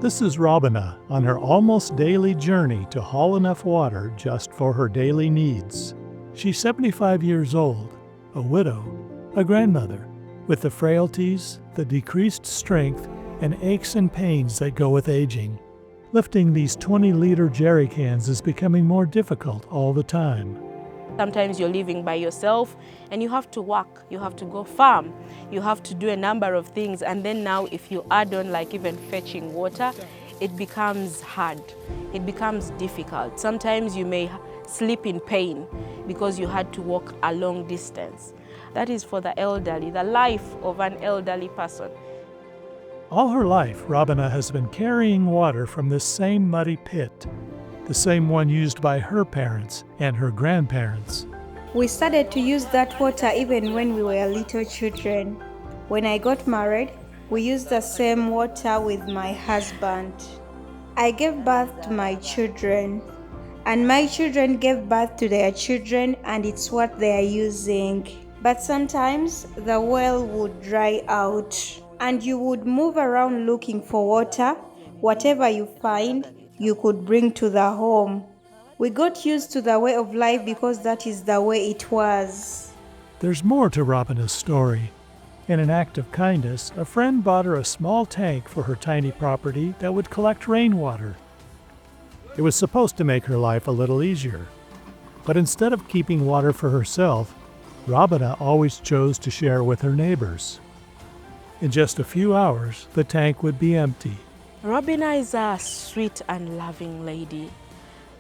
This is Robinah on her almost daily journey to haul enough water just for her daily needs. She's 75 years old, a widow, a grandmother, with the frailties, the decreased strength, and aches and pains that go with aging. Lifting these 20-liter jerry cans is becoming more difficult all the time. Sometimes you're living by yourself and you have to work, you have to go farm, you have to do a number of things, and then now if you add on like even fetching water, it becomes hard, it becomes difficult. Sometimes you may sleep in pain because you had to walk a long distance. That is for the elderly, the life of an elderly person. All her life, Robinah has been carrying water from this same muddy pit, the same one used by her parents and her grandparents. We started to use that water even when we were little children. When I got married, we used the same water with my husband. I gave birth to my children, and my children gave birth to their children, and it's what they are using. But sometimes the well would dry out, and you would move around looking for water. Whatever you find, you could bring to the home. We got used to the way of life because that is the way it was. There's more to Robinah's story. In an act of kindness, a friend bought her a small tank for her tiny property that would collect rainwater. It was supposed to make her life a little easier. But instead of keeping water for herself, Robinah always chose to share with her neighbors. In just a few hours, the tank would be empty. Robinah is a sweet and loving lady.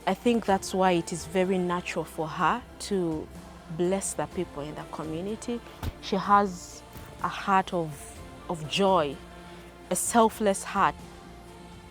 I think that's why it is very natural for her to bless the people in the community. She has a heart of joy, a selfless heart.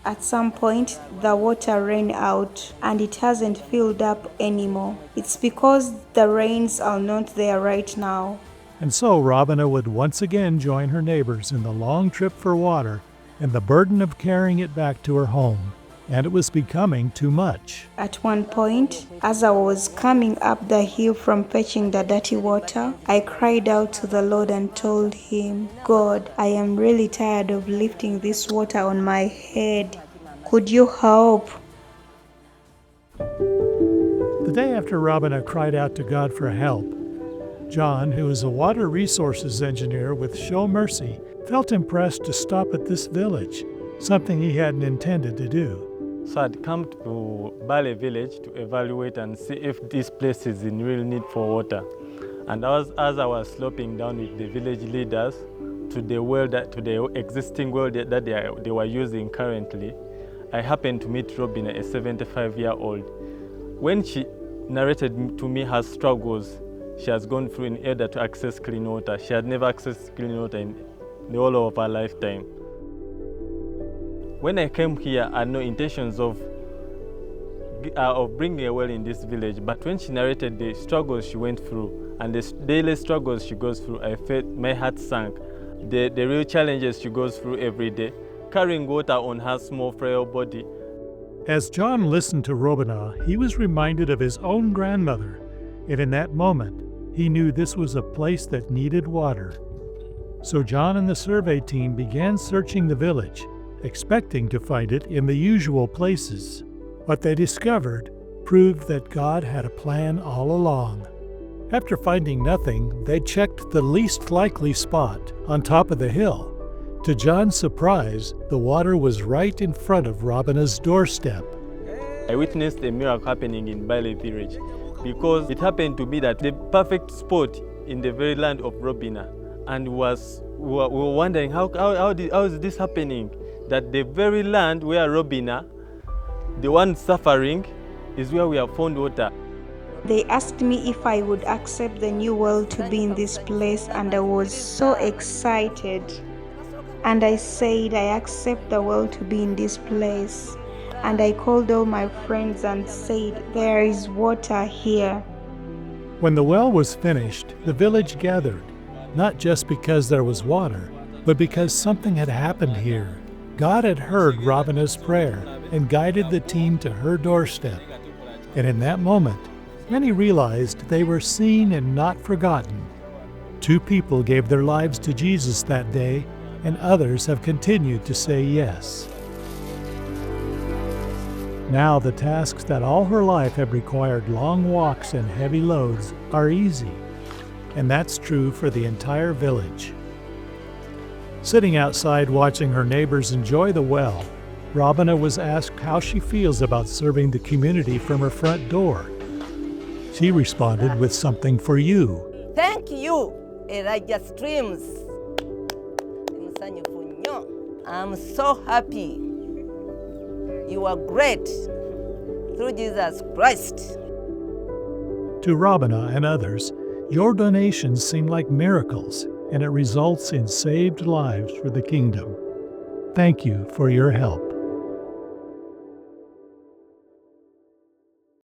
At some point, the water ran out and it hasn't filled up anymore. It's because the rains are not there right now. And so Robinah would once again join her neighbors in the long trip for water and the burden of carrying it back to her home. And it was becoming too much. At one point, as I was coming up the hill from fetching the dirty water, I cried out to the Lord and told him, God, I am really tired of lifting this water on my head. Could you help? The day after Robinah cried out to God for help, John, who is a water resources engineer with Show Mercy, felt impressed to stop at this village, something he hadn't intended to do. So I'd come to Ave village to evaluate and see if this place is in real need for water. And as I was sloping down with the village leaders to the existing well that they were using currently, I happened to meet Robinah, a 75-year-old. When she narrated to me her struggles she has gone through in order to access clean water, she had never accessed clean water in the whole of her lifetime. When I came here, I had no intentions of bringing a well in this village, but when she narrated the struggles she went through and the daily struggles she goes through, I felt my heart sank. The real challenges she goes through every day, carrying water on her small, frail body. As John listened to Robinah, he was reminded of his own grandmother, and in that moment, he knew this was a place that needed water. So John and the survey team began searching the village, expecting to find it in the usual places. What they discovered proved that God had a plan all along. After finding nothing, they checked the least likely spot on top of the hill. To John's surprise, the water was right in front of Robinah's doorstep. I witnessed a miracle happening in Ave village because it happened to be that the perfect spot in the very land of Robinah, and we were wondering how is this happening? That the very land where Robinah, the one suffering, is where we have found water. They asked me if I would accept the new well to be in this place, and I was so excited. And I said, I accept the well to be in this place. And I called all my friends and said, there is water here. When the well was finished, the village gathered, not just because there was water, but because something had happened here. God had heard Robinah's prayer and guided the team to her doorstep. And in that moment, many realized they were seen and not forgotten. 2 people gave their lives to Jesus that day, and others have continued to say yes. Now the tasks that all her life have required long walks and heavy loads are easy, and that's true for the entire village. Sitting outside watching her neighbors enjoy the well, Robinah was asked how she feels about serving the community from her front door. She responded with something for you. Thank you, ElijahStreams. I'm so happy. You are great through Jesus Christ. To Robinah and others, your donations seem like miracles, and it results in saved lives for the kingdom. Thank you for your help.